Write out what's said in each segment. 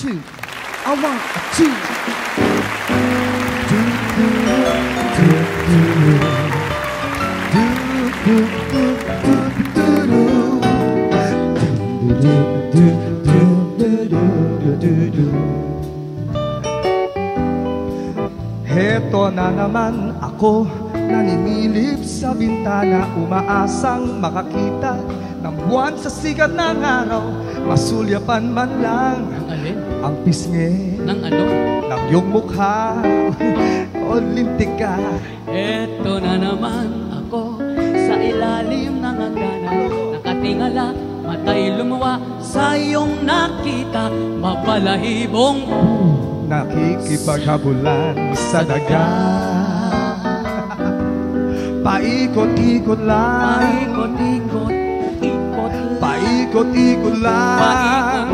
two. I want a two. Heto na naman ako, naninilip sa bintana, umaasang makakita ng buwan sa sikat ng araw. Masulyapan man lang ang pisngi ng ano? ng iyong mukha o lintika. Eto na naman ako sa ilalim ng hagdanan, nakatingala, matay lumuwa sa iyong nakita, mabalahibong nakikipaghabulan sa daga. Paikot-ikot lang, paikot-ikot, ikot lang, paikot-ikot lang,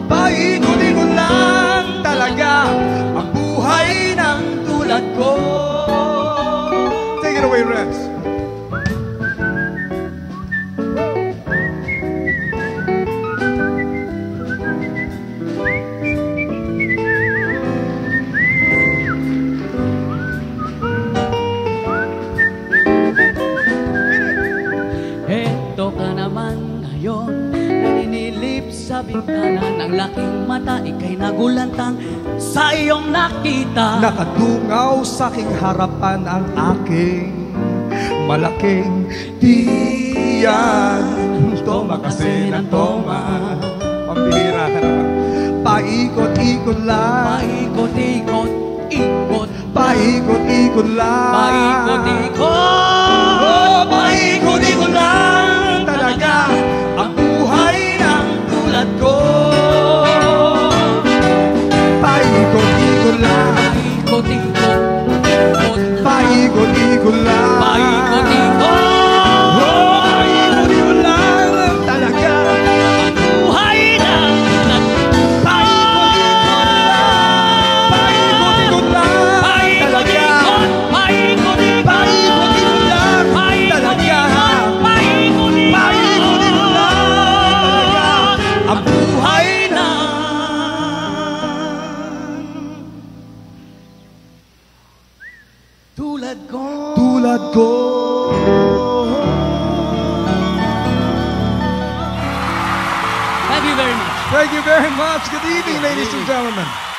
paikot-ikot lang talaga ang buhay ng tulad ko. Take it away, Rex. Eto ka naman ngayon, naninilip sa bintana, ng laking mata, ika'y nagulantang sa iyong nakita. Nakadungaw sa aking harapan ang aking malaking tiyan. Toma kasi ng toma, pambihira ka naman. Paikot-ikot lang, Paikot-ikot, ikot, paikot-ikot lang, paikot-ikot, oh, paikot-ikot lang talaga ang buhay ng tulad ko. Paikot-ikot lang, paikot-ikot, ikot, paikot-ikot lang, paikot-ikot, oh, paikot-ikot lang talaga ang buhay ng tulad. paikot-ikot lang talaga, Paikot-ikot, paikot-ikot lang talaga, paikot-ikot lang talaga ang buhay ng tulad ko. tulad ko. Thank you very much. Thank you very much. Good evening, ladies and gentlemen.